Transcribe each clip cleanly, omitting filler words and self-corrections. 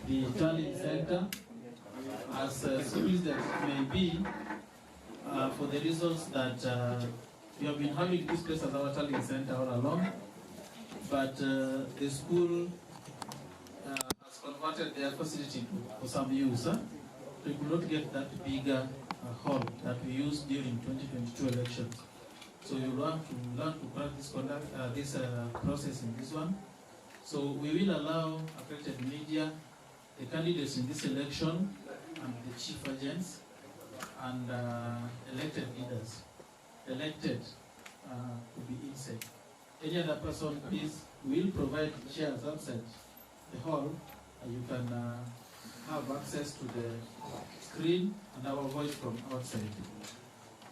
The Tallying Center, as simple as that may be, for the reasons that we have been having this place as our Tallying Center all along, but the school has converted their facility for some use. So we could not get that bigger hall that we used during 2022 elections. So you learn to practice this process in this one. So we will allow accredited media, the candidates in this election, and the chief agents, and elected leaders, elected to be inside. Any other person, please, will provide chairs outside the hall, and you can have access to the screen and our voice from outside.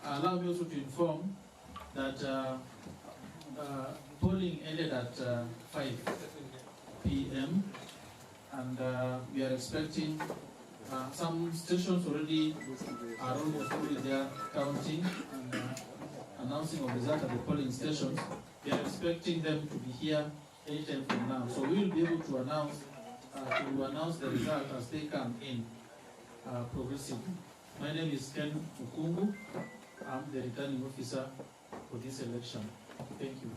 Allow me also to inform that polling ended at 5 p.m. and we are expecting some stations already are almost fully there counting and announcing of result at the polling stations. We are expecting them to be here anytime from now. So we will be able to announce the result as they come in progressively. My name is Ken Ukungu. I'm the returning officer for this election. Thank you.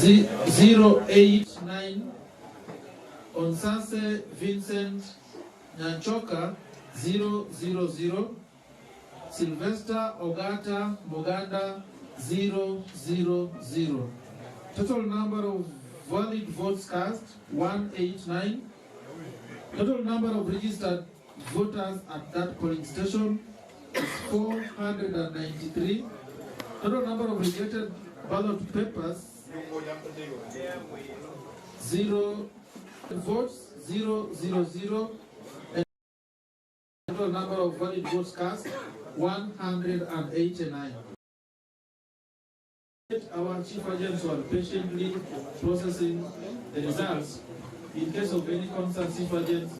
089. Onsase Vincent Nyanchoka 000. Sylvester Ogata Moganda 000. Total number of valid votes cast 189. Total number of registered voters at that polling station is 493. Total number of rejected ballot papers 0 votes 000. And total number of valid votes cast 189. Our chief agents were patiently processing the results. In case of any concern, chief agents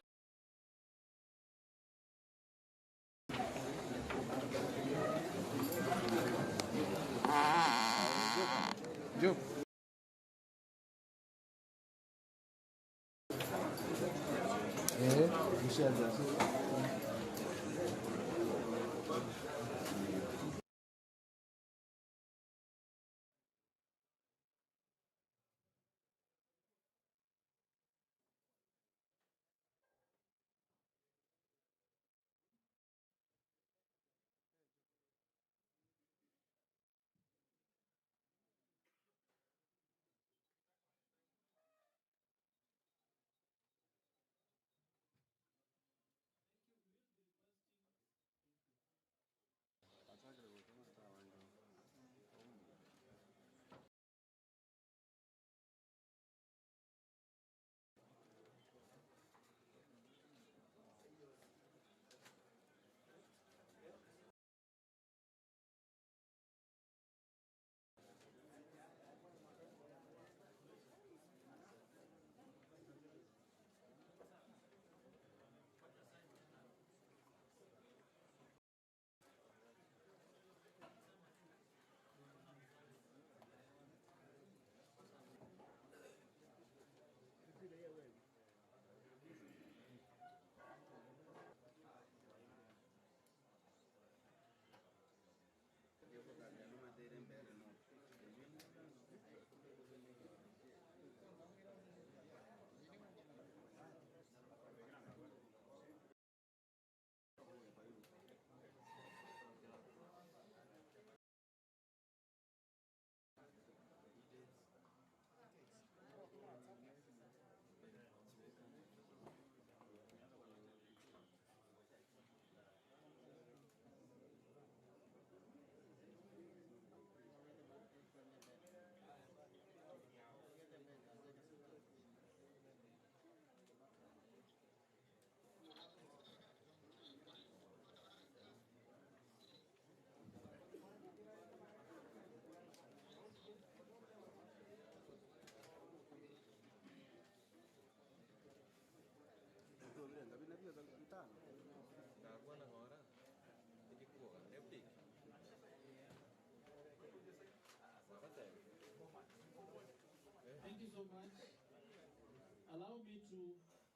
allow me to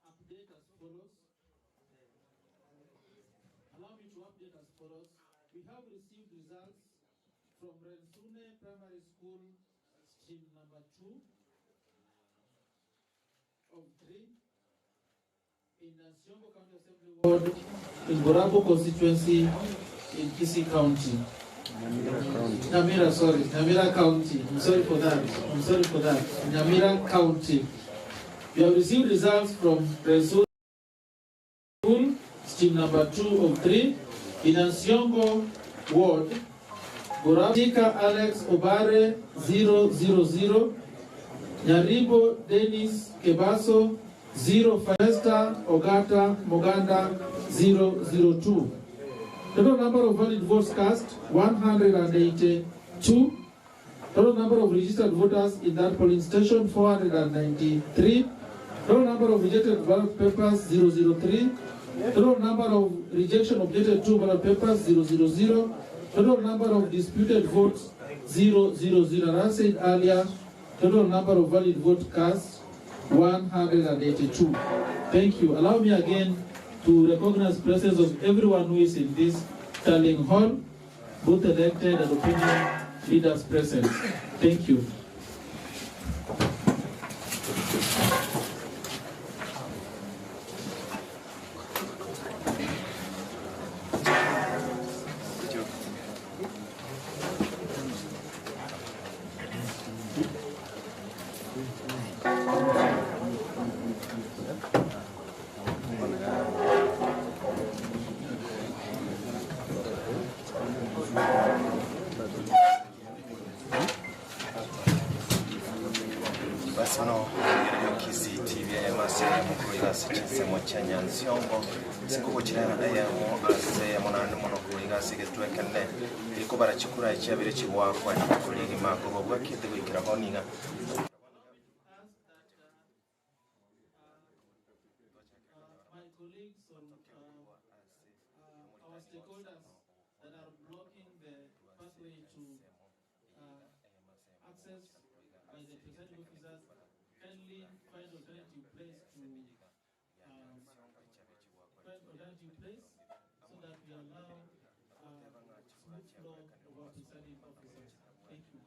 update as follows. We have received results from Rensune Primary School, stream number 2 of 3 in Nyansiongo County Assembly Ward in Borabo constituency in Kisii County. Nyamira County. I'm sorry for that. Nyamira County. We have received results from Rensune School, stream number 2 of 3 in Nyansiongo Ward. Borabika Alex Obare 000. Nyaribo Dennis Kebaso 0. Festa Ogata Moganda 002. Total number of valid votes cast 182. Total number of registered voters in that polling station 493. Total number of rejected ballot papers 003. Total number of rejection objected to ballot papers 000. Total number of disputed votes 000. As I said earlier, total number of valid votes cast 182. Thank you. Allow me again to recognize the presence of everyone who is in this tallying hall, both elected and opinion leaders present. Thank you. asichisemo cha Nyansiongo singuko kirana ayamo ase monane monokuliga sigetwekene iko barachikura icyabire kibwakwa kuliga mako bobwa kite kwikira honinga my colleagues on our stakeholders that are blocking the pathway to access by the presiding officers kindly find alternative place to so that we allow smooth flow of our presiding officers. Thank you.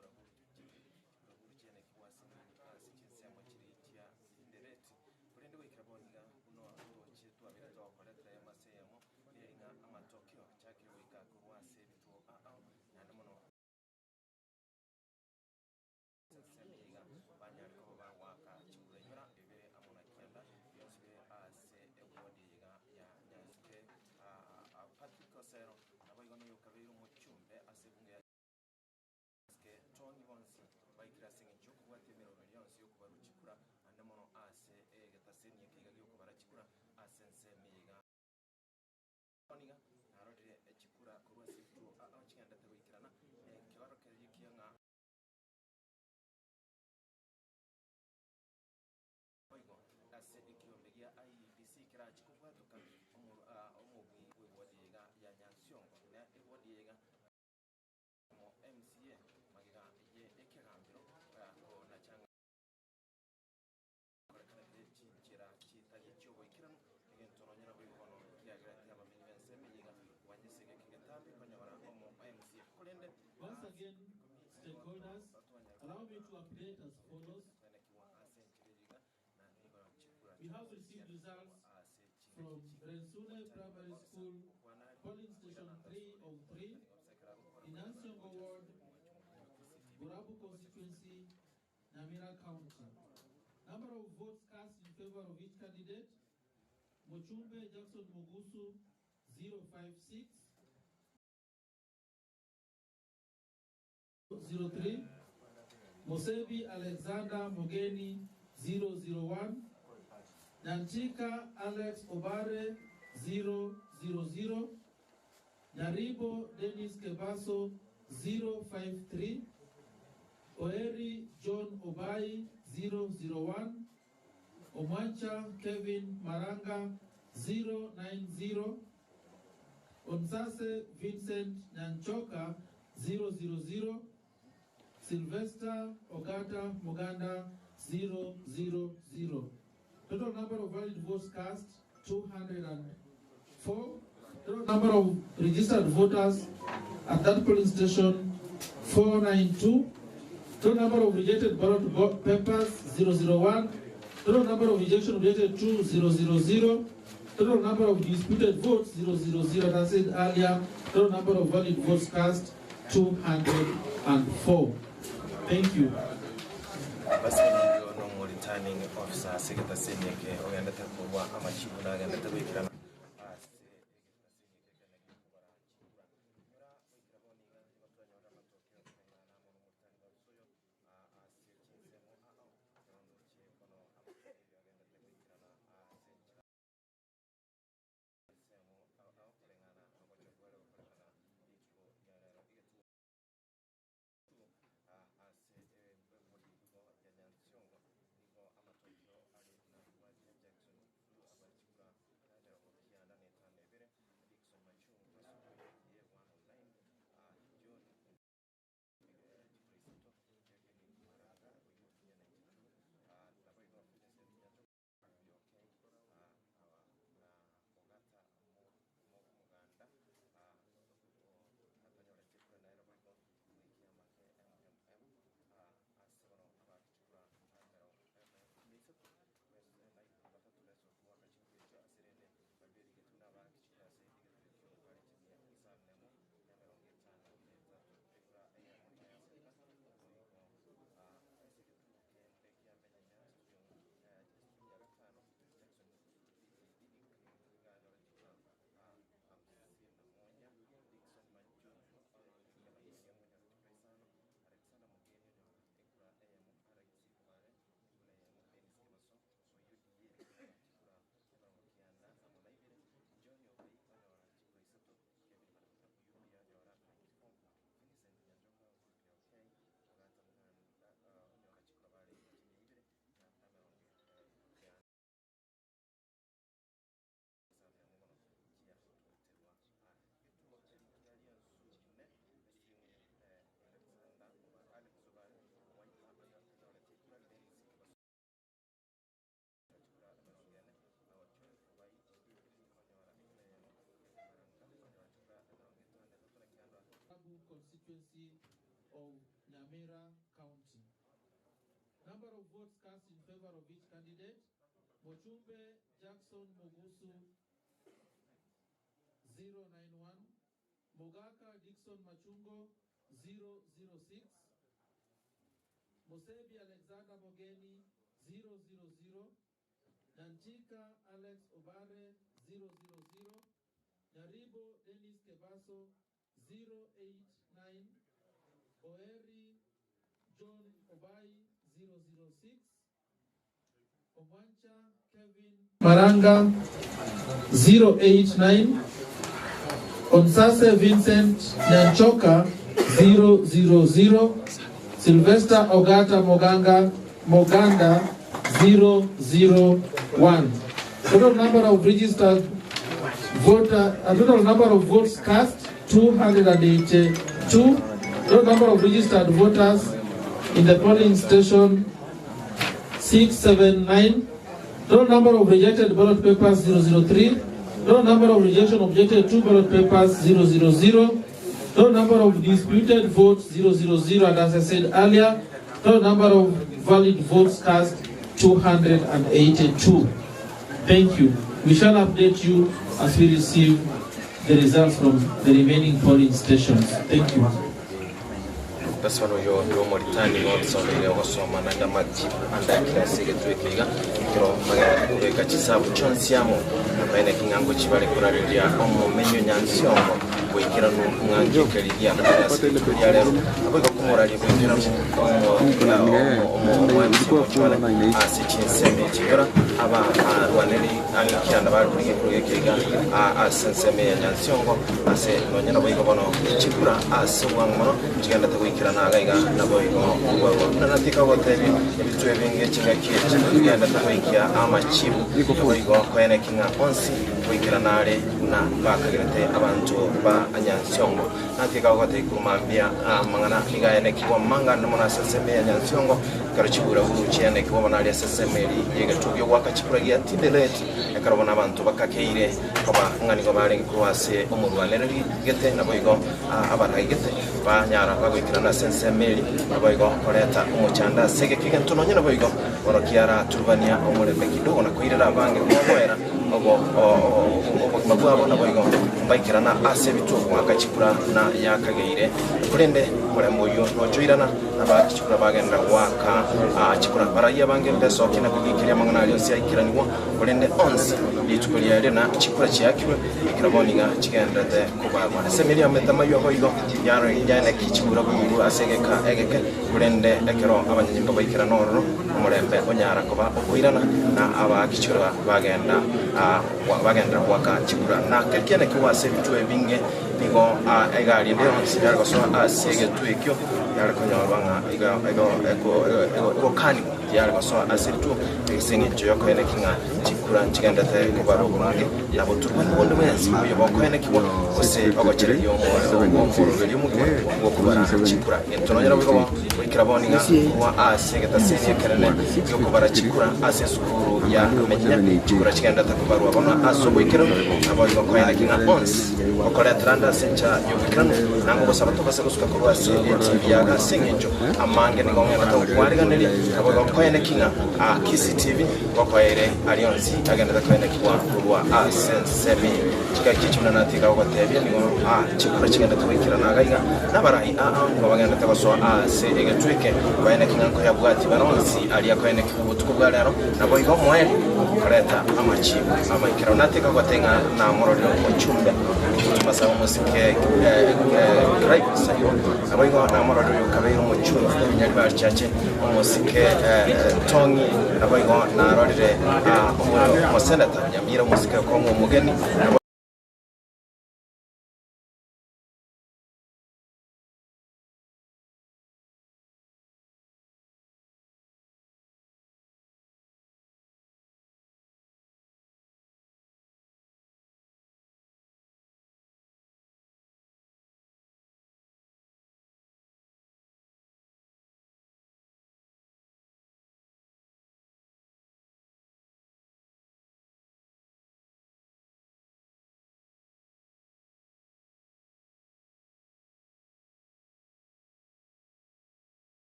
Once again, stakeholders, allow me to update as follows. We have received results from Rensune Primary School, polling station 3 of 3, in Nyansiongo Ward, Burabu constituency, Nyamira County. Number of votes cast in favor of each candidate: Mochumbe Jackson Mugusu 056, 03, Mosebi Alexander Mogeni 001, Nanchika Alex Obare 000, Nyaribo Dennis Kebaso 053, Oeri John Obai 001, Omwancha Kevin Maranga 090, Onsase Vincent Nyanchoka 000, Sylvester Ogata Moganda 000. Total number of valid votes cast 204. Total number of registered voters at that polling station 492. Total number of rejected ballot papers 001. Total number of rejection related to 000. Total number of disputed votes 000. As I said earlier, total number of valid votes cast 204. Thank you. Returning officer Secretary Senyeke oyanda takuwa amachibula agenda tabikirana constituency of Nyamira County. Number of votes cast in favor of each candidate: Mochumbe Jackson Mogusu 091, Mogaka Dixon Machungo 006, Mosebi Alexander Mogeni 000, Nantika Alex Obare 000, Nyaribo Dennis Kebaso 089, Oeri John Obai 006, Omwancha Kevin Maranga 089, Onsase Vincent Nyanchoka 000, Sylvester Ogata Moganda 001. Total number of registered total number of votes cast 282. Total number of registered voters in the polling station 679. Total number of rejected ballot papers 003. Total number of rejection objected to ballot papers 000. Total number of disputed votes 000, and as I said earlier, total number of valid votes cast 282. Thank you. We shall update you as we receive the results from the remaining polling stations. Thank you. Basano yo Mauritania no sonde yo soma na ndamaji anda klase getwekiga kiro magana kubeka chisabu chonsiamo na bene kingango chibale kurariria omo Nyansiongo kwikira no mwangi kaliya ndase ya lero abiko kumurali kwikira omo chwala asichinsembe chikora aba rwaneli angikyanda bali kuyikiga asenseme Nyansiongo ase nonyana biko bono chikura asubwangono chiganda takwikira nagaiga naboigo ubwo natika hoteli ebitwe binge kingakiye kigenda takwikira amachibu naboigo kwene kinga onsi kwikira nale na bakagirete abantu ba Nyansiongo natika hoteli kumambia mangana igayene kiwa manga namona seseme Nyansiongo karachibura uruchene kiwa banali sesemeli yega tubyo wakachikura ya tidelete yakarabona abantu bakakeire koba ngani ko bari kwase umurwaneri gete naboigo abaragete banyara bagwikira na sensemeli naboigo koreta umuchanda sege kigantono nyina boigo orokiara turbania omurebe kidogo na kuirira bange kuboera obo mabwabo naboigo mbaikira na asebitu akachikura na yakageire kurende murembo yo nojoirana abakikura bagenda waka chikura baraya bange beso kina kugikira mangana ali osiyikiraniwa kurende onsi yitukulia rena chikura cyakirwe ikiraboninga kigenda de kubagwa semeli ametama yo boigo yaro yane kichikura buru asegeka egeke kurende ekero abanyimba bayikira noro umurembe onyara kuba okuirana na abakicura bagenda waka chikura na kekene kiwase bitwe binge bigo egali ndio siyargo so asege tuekyo yarko nyabanga ego kani yargo so asirtu esinge joyo kwene kinga chikura chigenda te kubaro kurange nabo turwa n'ubundi mwezi uyo bakwene kibo ose bagakira yo mu ngo kubara chikura entononyera bigo kiraboni wa asege tasiri kerene yo kubara chikura asesukuru ya Menyenya chikura chigenda te kubaro abona asobo ikero abo bakwene kinga ons okora tranda sencha yo kirano nango bosabato basegusuka kurwase ya singejo amange ngongera to kwariganiri abo bakwene kinga KCTV bakwere alionzi agenda kwene kwa sensemi chikakichuna natika kwatebye ngo chikura chigenda twikira nagaiga nabarahi ngo bagenda tabaso se egatwike kwene kinga ko yabwati baronsi ali yakwene kubutuko bwa lero nabo igo mwere kareta amachibu amakira natika kwatenga na mororero Mochumbe tumasa umusike right sayo nabo igo na mororero kabero Mochumbe nyari barchache umusike tongi nabo igo na rorire umusenata nyamira umusike ko mu mugeni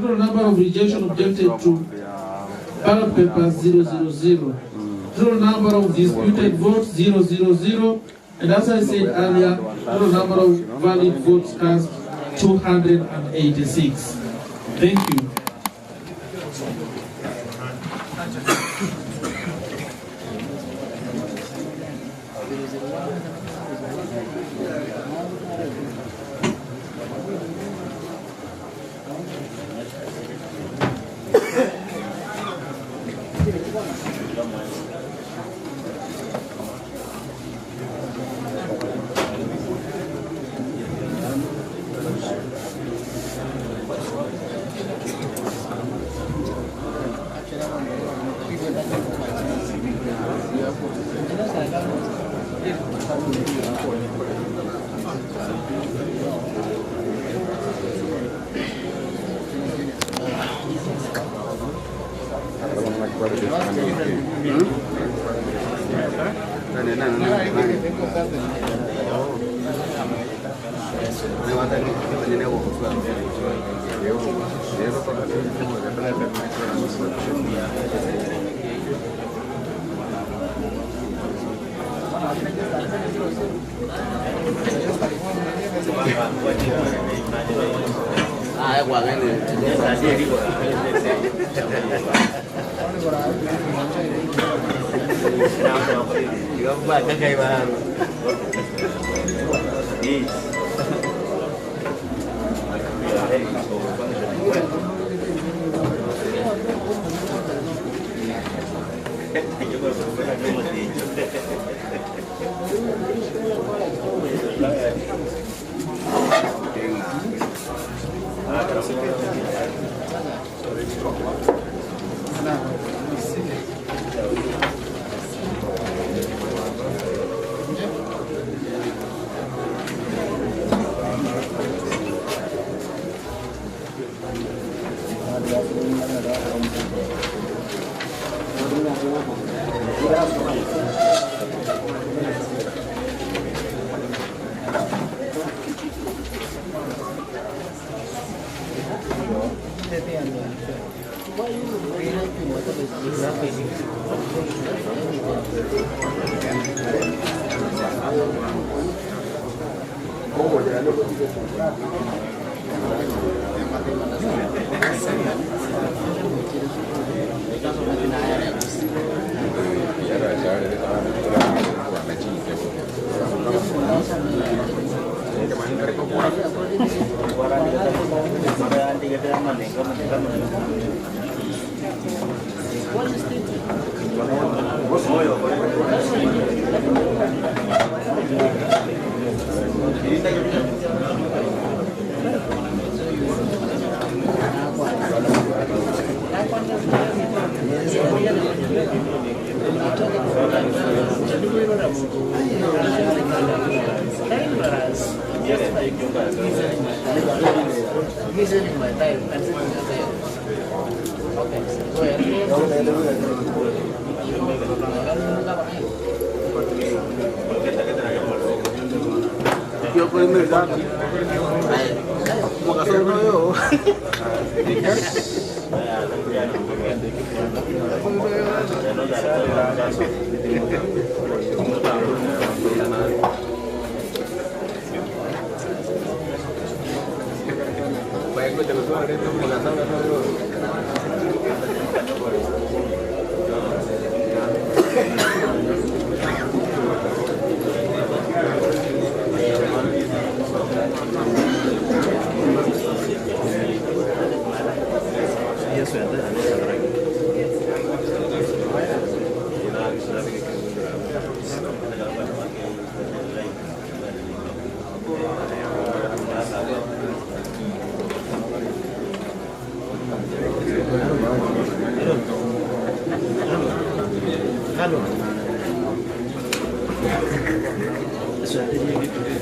Total number of rejection objected to ballot paper 000. Total number of disputed votes 000. And as I said earlier, total number of valid votes cast 286. Thank you.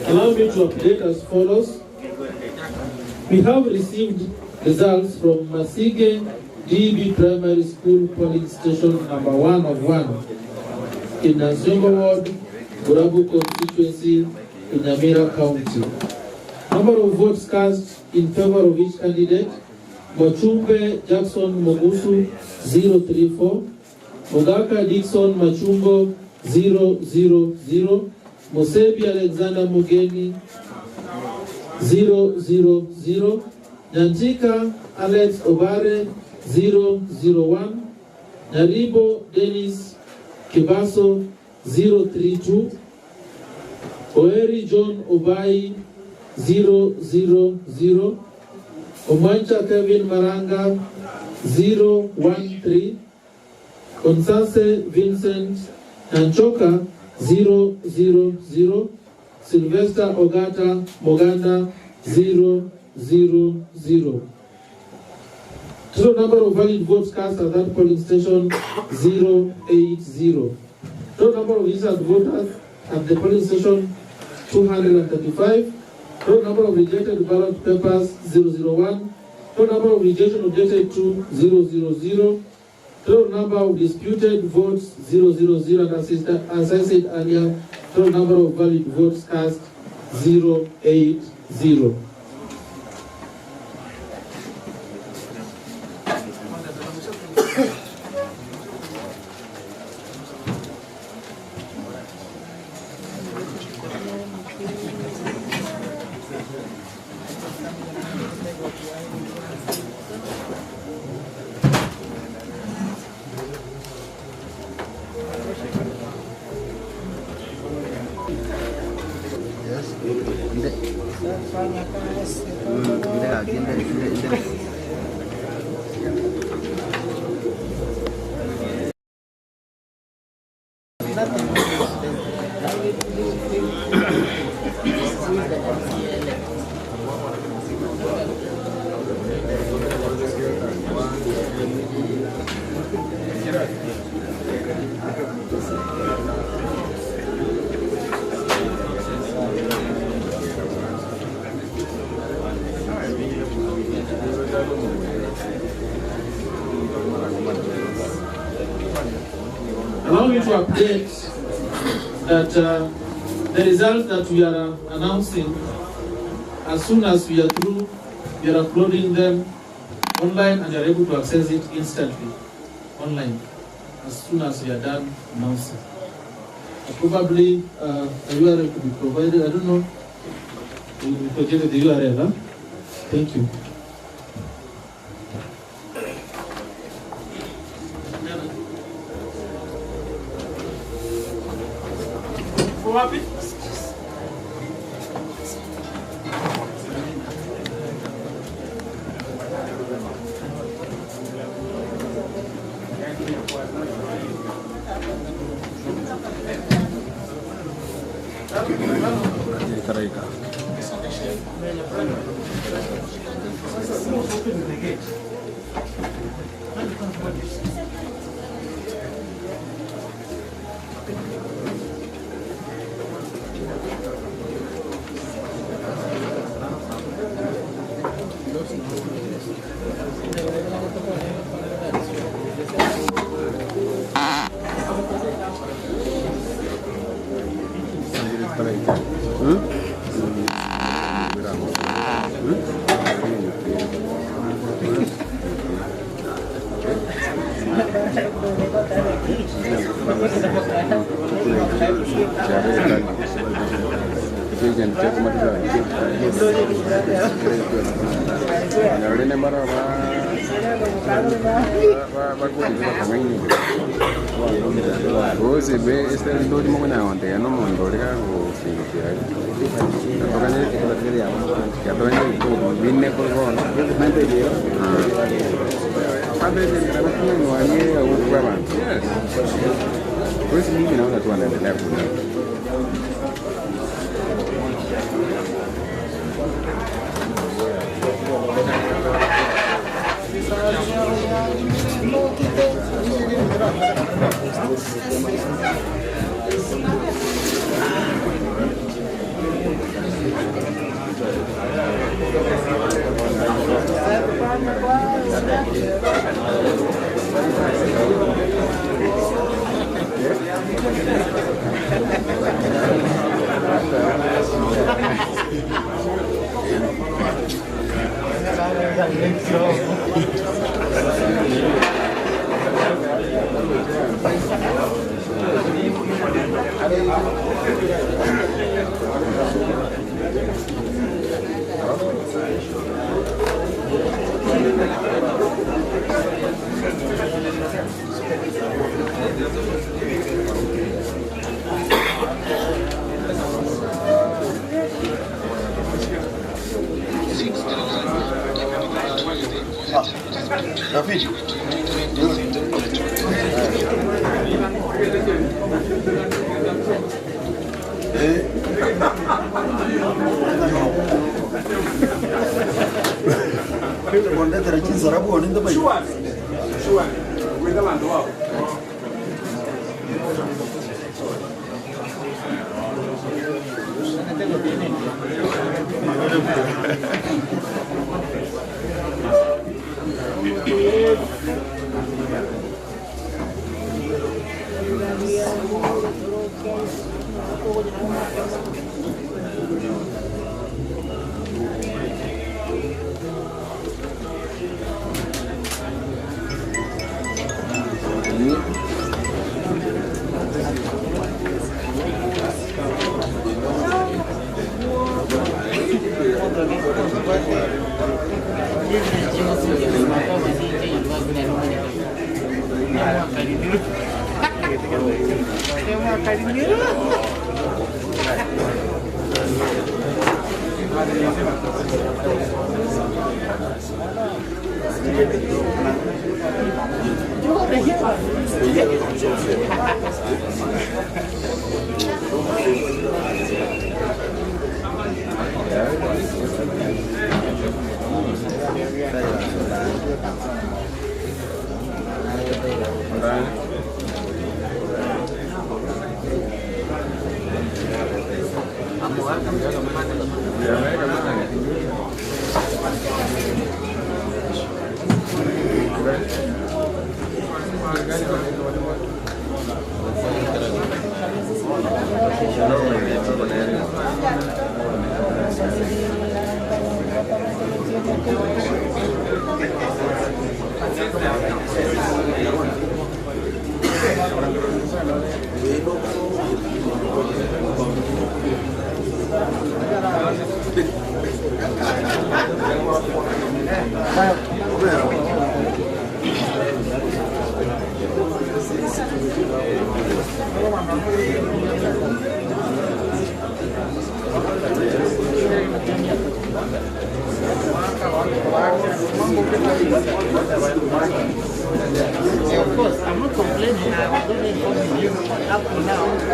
Allow me to update as follows. We have received results from Masige DB Primary School polling station number 1 of 1 in Nyansiongo Ward, Burabu constituency in Nyamira County. Number of votes cast in favor of each candidate Mochumbe Jackson Mogusu 034, Mogaka Dixon Machungo 000, Mosebi Alexander Mugeni 000, Nyantika Alex Obare 001, Naribo Dennis Kibaso 032, Oeri John Obai 000, Omancha Kevin Maranga 013, Constance Vincent Nanchoka 000, Sylvester Ogata Moganda 000. Total number of valid votes cast at that polling station 080. Total number of registered voters at the polling station 235. Total number of rejected ballot papers 001. Total number of rejection objected to 000. Total number of disputed votes 000, and as I said earlier, total number of valid votes cast 080. Allow me to update that the results that we are announcing, as soon as we are through, we are uploading them online and you are able to access it instantly online as soon as we are done announcing. Probably a URL could be provided. I don't know. We projected the URL. Huh? Thank you. Happy? Rafiki. Quando era ci sarà buono in domani. Sure. Guida la nuova. Of course, I'm not complaining. I'm doing it for you up to now.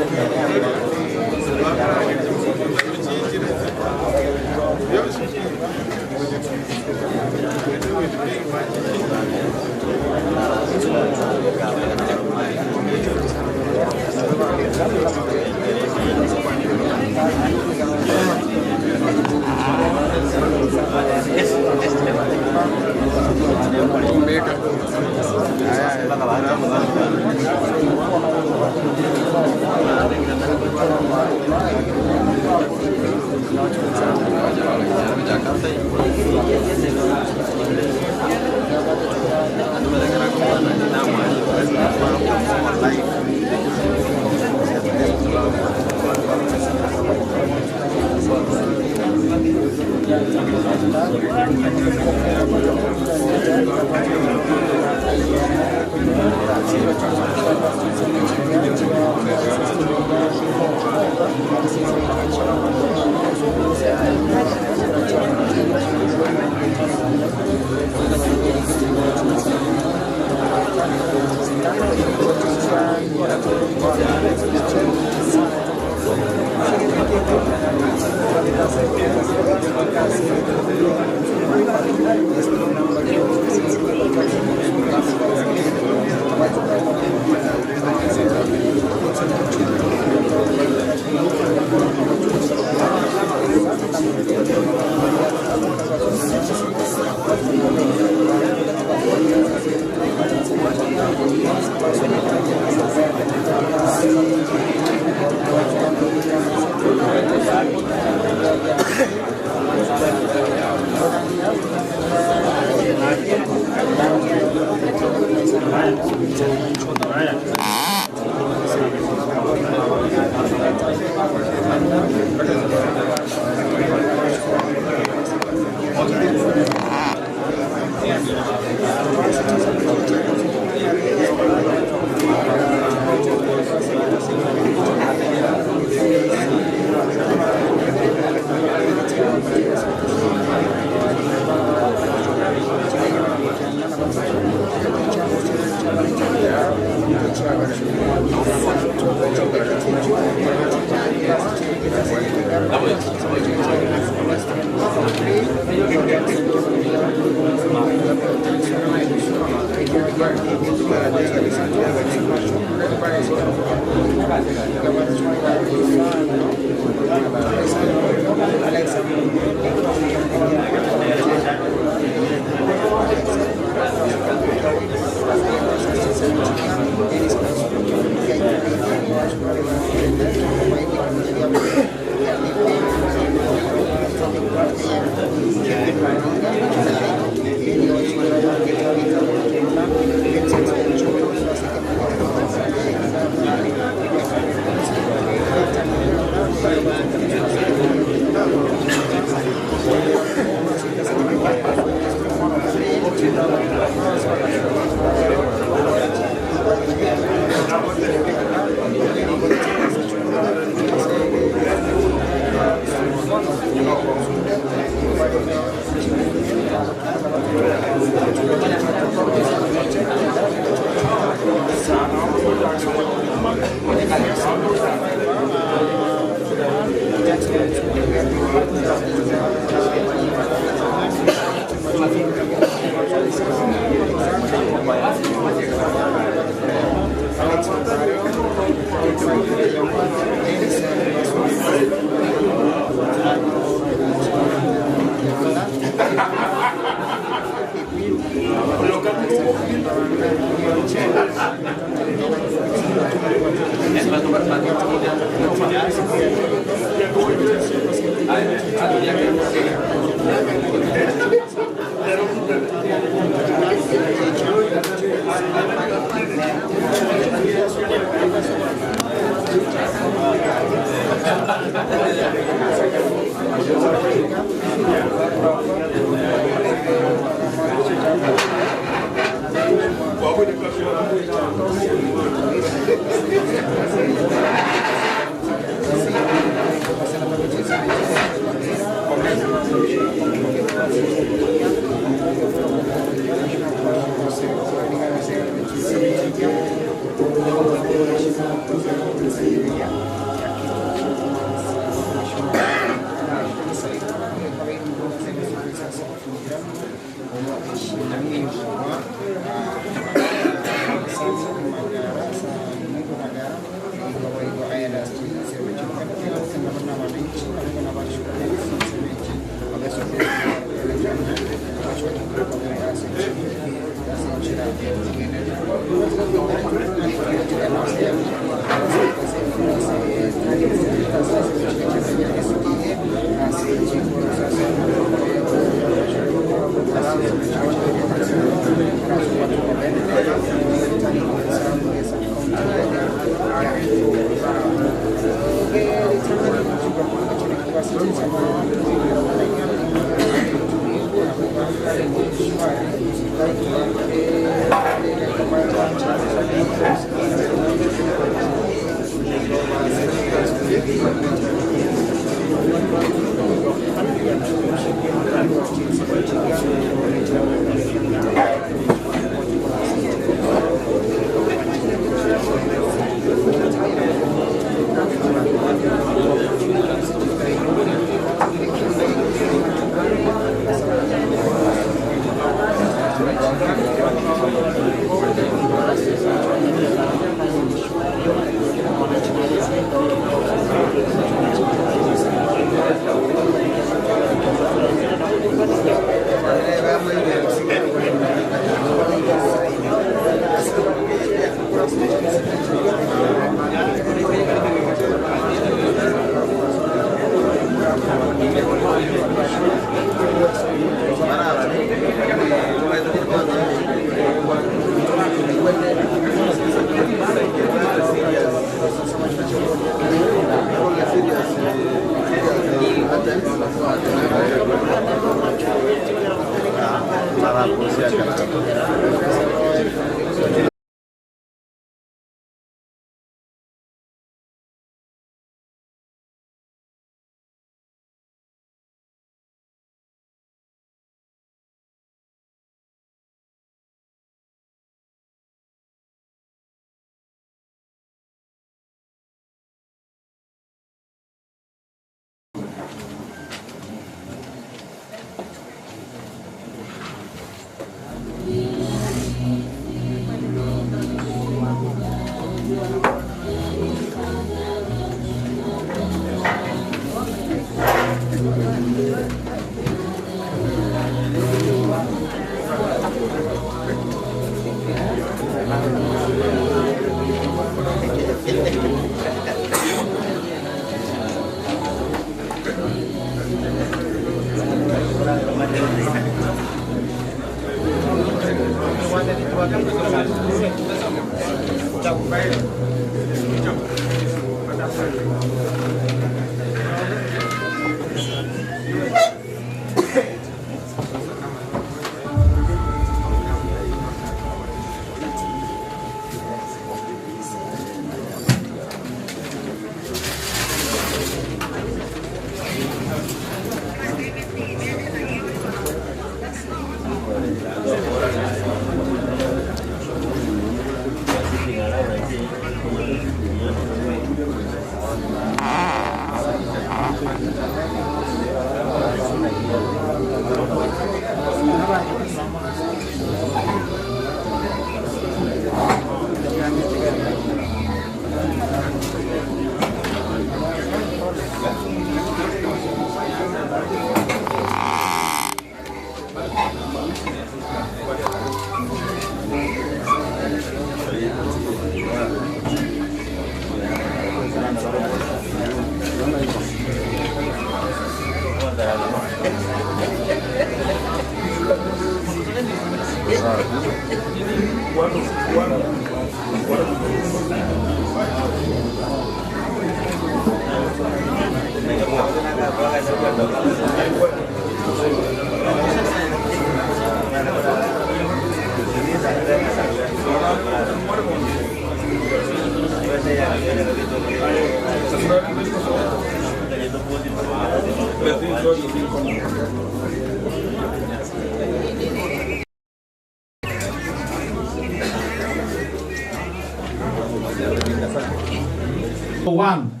One.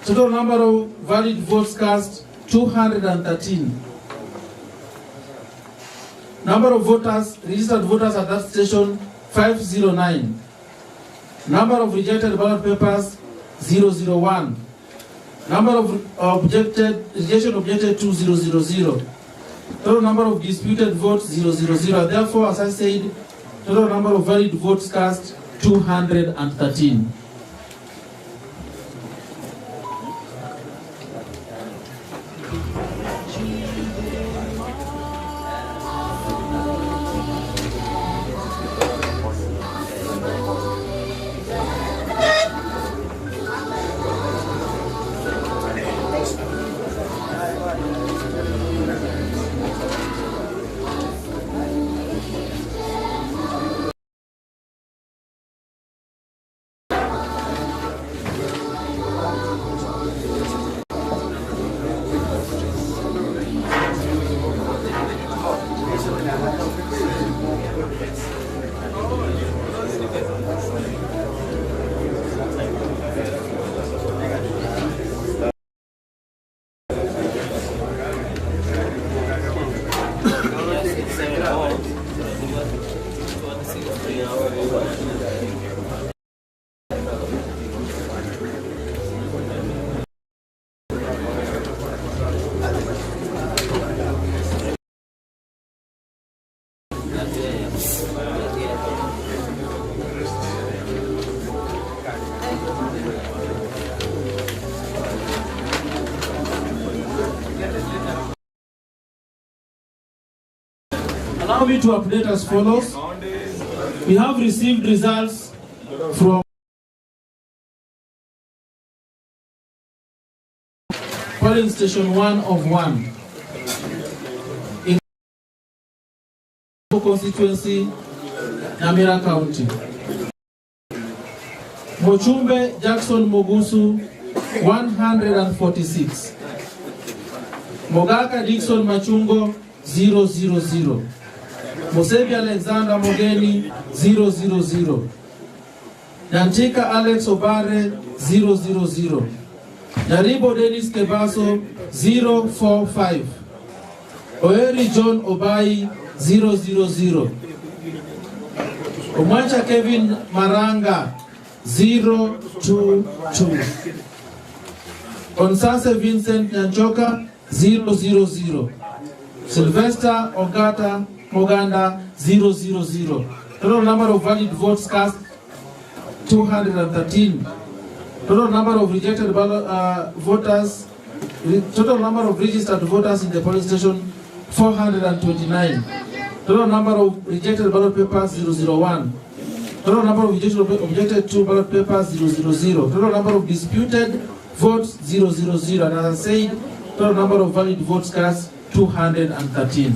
Total number of valid votes cast 213. Number of voters, registered voters at that station 509. Number of rejected ballot papers 001. Number of rejection objected 2000. Total number of disputed votes 000. Therefore, as I said, total number of valid votes cast 213. Allow me to update as follows. We have received results from polling station 1 of 1 in constituency, Nyamira County. Mochumbe Jackson Mogusu 146. Mogaka Dixon Machungo 000. Mosebi Alexander Mogeni 000. Nantika Alex Obare 000. Jaribo Dennis Kebaso 045. Oeri John Obai 000. Omwacha Kevin Maranga 022. Onsase Vincent Nyanchoka 000. Sylvester Ogata Moganda 000. Total number of valid votes cast 213. Total number of rejected voters, total number of registered voters in the polling station 429. Total number of rejected ballot papers 001. Total number of objected to ballot papers 000. Total number of disputed votes 000. And as I said, total number of valid votes cast 213.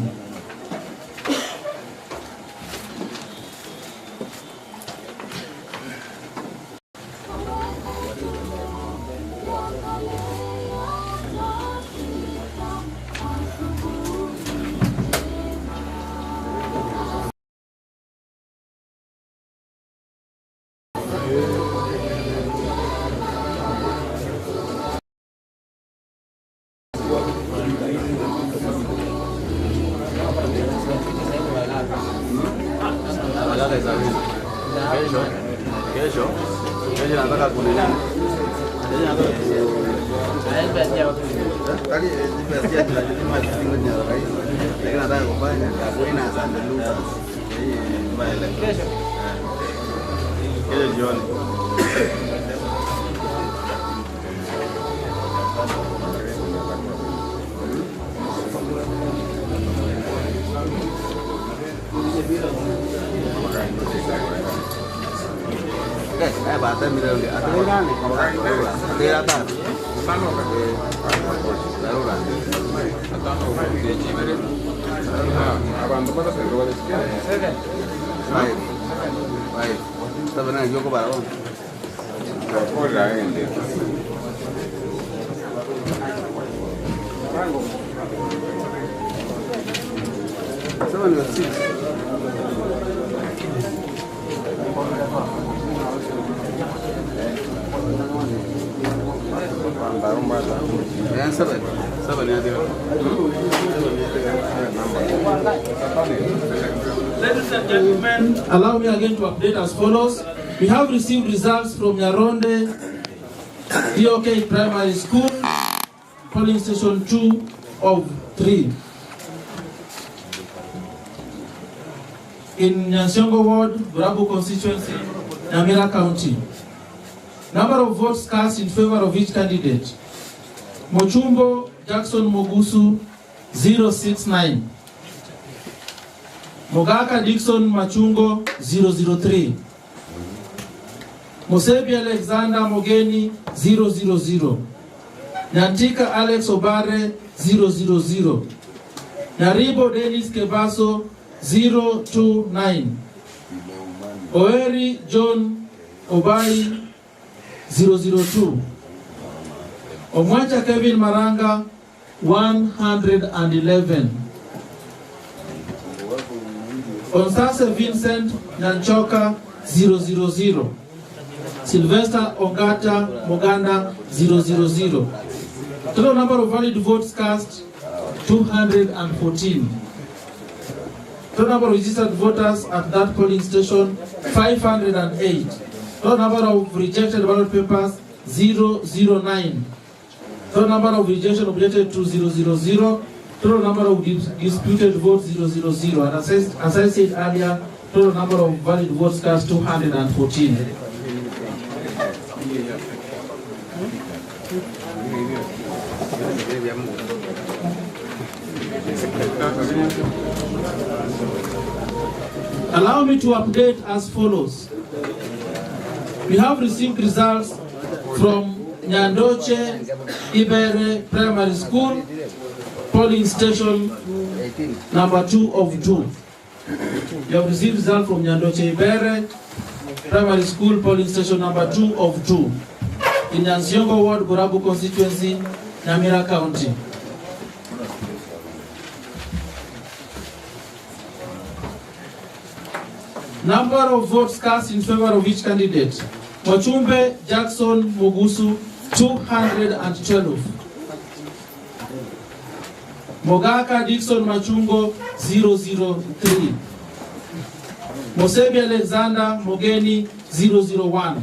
Ladies and gentlemen, allow me again to update as follows. We have received results from Nyaronde Oboke Primary School, polling station 2 of 3. In Nyansiongo Ward, Burabu constituency, Nyamira County. Number of votes cast in favor of each candidate. Mochumbo Jackson Mogusu 069. Mogaka Dixon Machungo 003. Mosebi Alexander Mogeni 000. Nyantika Alex Obare 000. Naribo Dennis Kebaso 029. Oeri John Obai 002. Omwacha Kevin Maranga 111. Onsase Vincent Nanchoka 000. Sylvester Ogata Moganda 000. Total number of valid votes cast 214. Total number of registered voters at that polling station 508. Total number of rejected ballot papers 009. Total number of rejection objected to 000. Total number of disputed votes 000. And as I said earlier, total number of valid votes cast 214. Allow me to update as follows. We have received results from Nyandoche Ibere Primary School, polling station number 2 of 2. You have received results from Nyandoche Ibere Primary School, polling station number 2 of 2. In Nyansiongo Ward, Burabu constituency, Nyamira County. Number of votes cast in favor of each candidate. Mochumbe Jackson Mogusu 212. Mogaka Dixon Machungo 003. Mosebi Alexander Mogeni 001.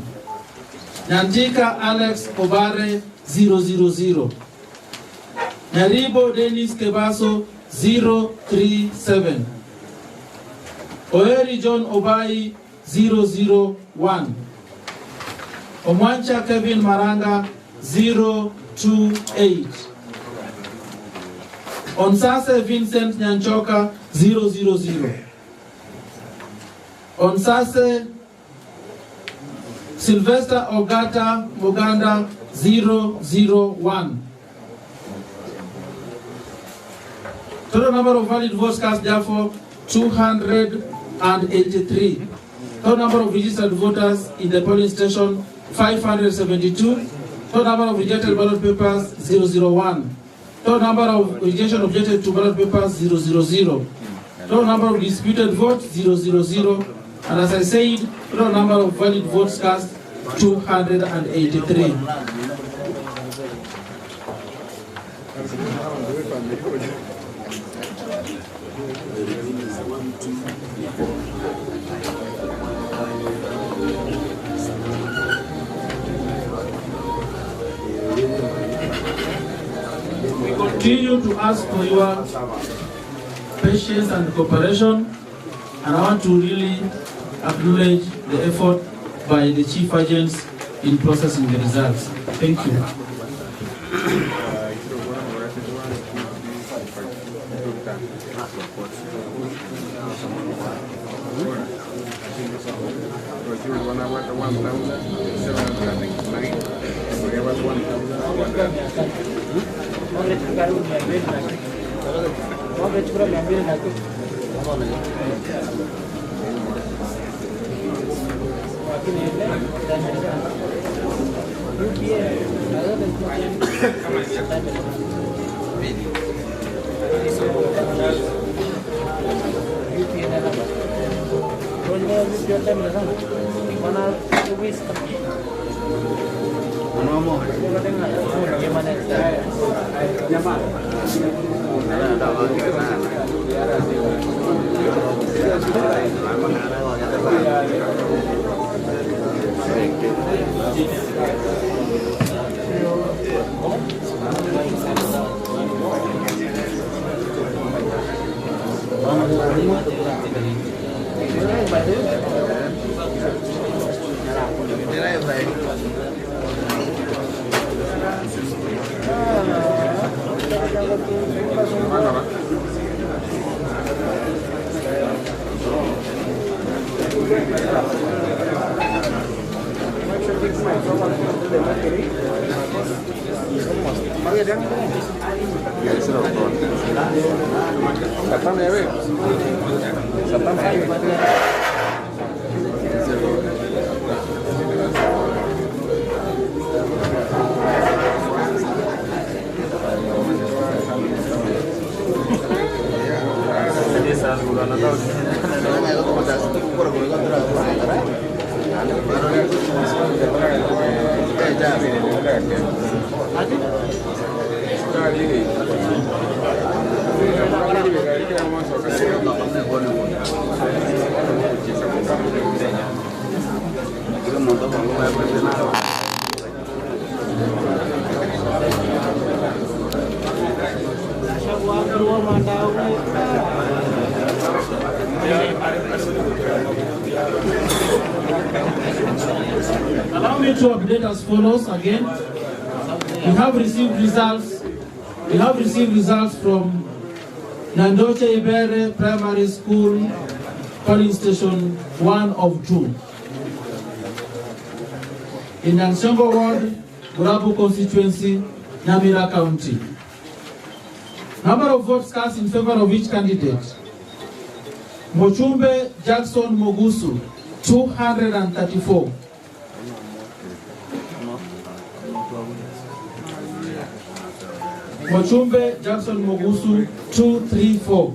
Nyantika Alex Obare 000. Naribo Dennis Kebaso 037. Oeri John Obai 001. Omwancha Kevin Maranga 028. Onsase Vincent Nyanchoka 000. Onsase Sylvester Ogata Muganda 001. Total number of valid votes cast therefore 283. Total number of registered voters in the polling station 572. Total number of rejected ballot papers 001. Total number of rejection objected to ballot papers 000. Total number of disputed votes 000. And as I said, total number of valid votes cast 283. We continue to ask for your patience and cooperation, and I want to really acknowledge the effort by the chief agents in processing the results. Thank you. Allow me to update as follows again. We have received results from Nandoche Ibere Primary School, polling station 1 of 2. In Nyansiongo Ward, Burabu constituency, Nyamira County. Number of votes cast in favor of each candidate. Mochumbe Jackson Mogusu, 234. Mochumbe Jackson Mogusu, 234.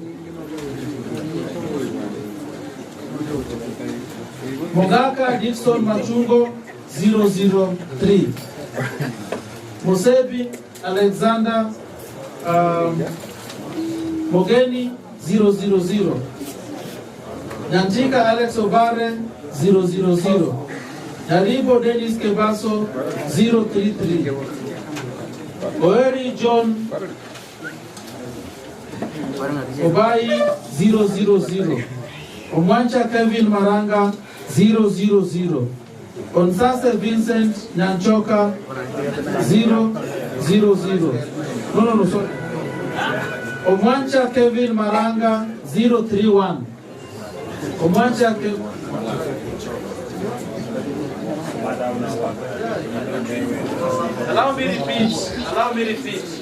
Mogaka Dixon Machungo, 003. Mosebi Alexander Mogeni, 000. Nyantika Alex Obare, 000. Jaribo Dennis Kebaso, 033. Oeri John Obai, 000. Omwancha Kevin Maranga, 000. Onsase Vincent Nyanchoka 000. No, sorry. Omwancha Kevin Maranga 031. Omwancha Kevin. Allow me repeat.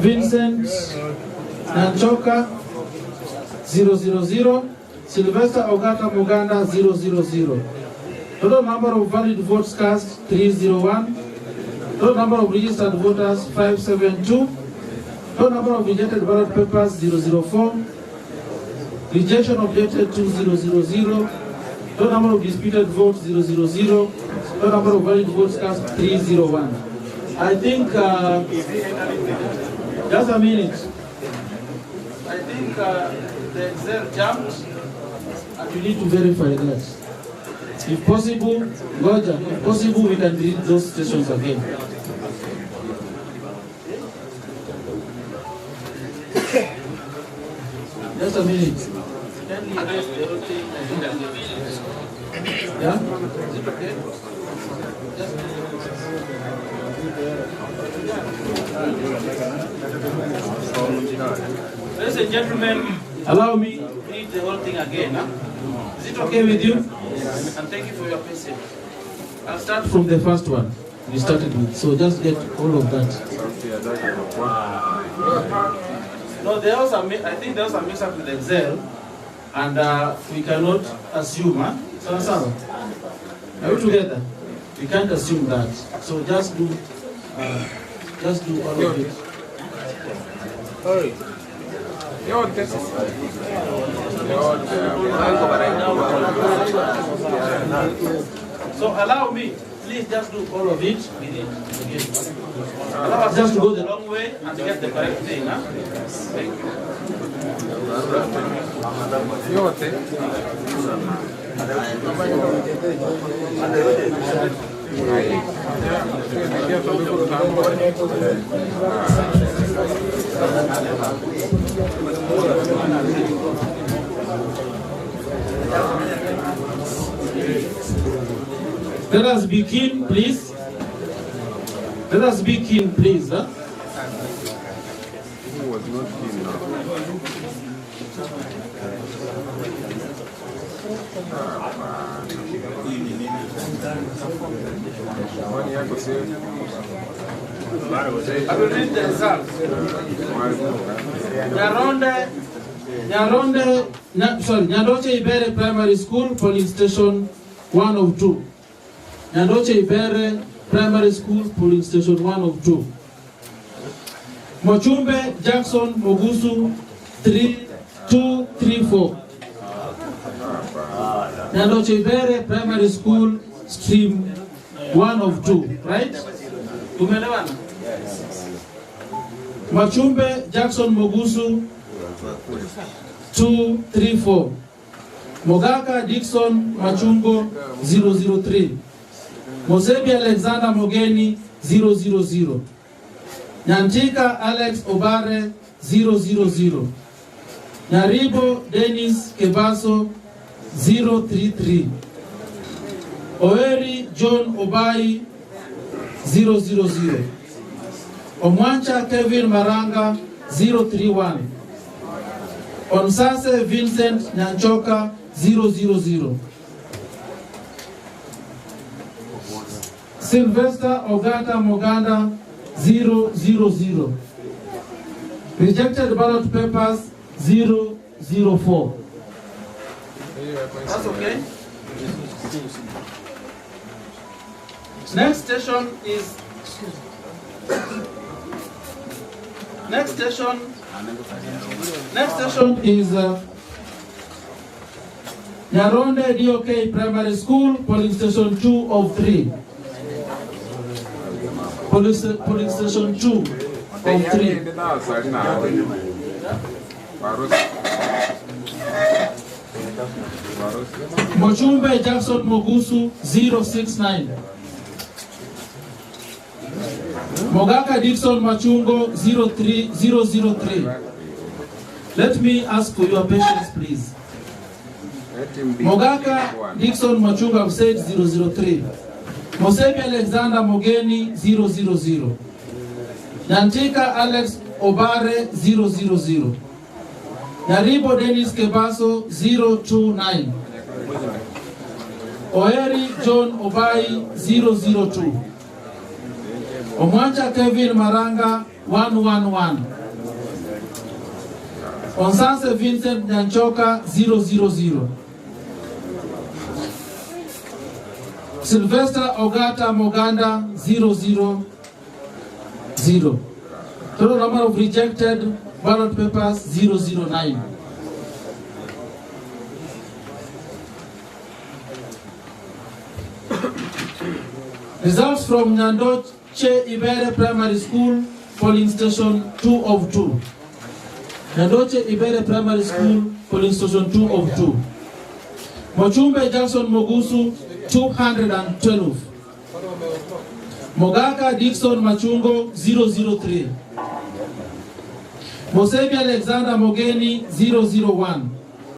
Vincent Nyanchoka 000. Sylvester Ogata Muganda 000. Total number of valid votes cast 301. Total number of registered voters 572. Total number of rejected ballot papers 004. Rejection objected 2000. Total number of disputed votes 000. Total number of valid votes cast 301. I think just a minute. I think the Excel jumped, and we need to verify that. If possible, Roger, if possible, we can delete those stations again. Just a minute. Can we erase the whole thing? Yeah? Is it okay? Just ladies and gentlemen, allow me to read the whole thing again. Huh? Is it okay with you? Yes. And thank you for your patience. I'll start from the first one we started with. So just get all of that. No, there was I think there was a mix-up with Excel, and we cannot assume. Huh? So, are we together? We can't assume that. So just do all of it. So allow me, please just do all of it. Allow us just to go the long way and to get the correct thing. Huh? Thank you. Let us begin, please. Let us begin, please. Huh? Who was not keen now? I will read the results. Nyandoche Ibere Primary School, Police Station 1 of 2. Nyandoche Ibere Primary School, Polling Station 1 of 2. Mochumbe Jackson Mogusu 3234. Nyandoche Ibere Primary School, Stream 1 of 2. Right? Tumelewana? Mochumbe Jackson Mogusu 234. Mogaka Dixon Machungo 003. Mosebi Alexander Mogeni 000. Nyantika Alex Obare 000. Nyaribo Dennis Kebaso 033. Oeri John Obai 000. Omwancha Kevin Maranga 031. Onsase Vincent Nyanchoka 000. Sylvester Ogata Moganda 000. Rejected ballot papers 004. That's okay. Next station is Nyaronde DOK Primary School, polling station 2 of 3. Polling station 2 of 3. Mochumbe Jackson Mogusu 069. Mogaka Dixon Machungo 03003. Let me ask for your patience, please. Mogaka Dixon Machungo have said 003. Mosebi Alexander Mogeni 000. Nyantika Alex Obare 000. Naribo Dennis Kebaso 029. Oeri John Obai 002. Omwanja Kevin Maranga 111. Onsanse Vincent Nyanchoka 000. Sylvester Ogata Moganda 000. Total number of rejected ballot papers 009. Results from Nyandoche Ibere Primary School, polling station 2 of 2. Nyandoche Ibere Primary School, polling station 2 of 2. Mochumbe Jackson Mogusu 212. Mogaka Dixon Machungo 003. Mosebi Alexander Mogeni 001.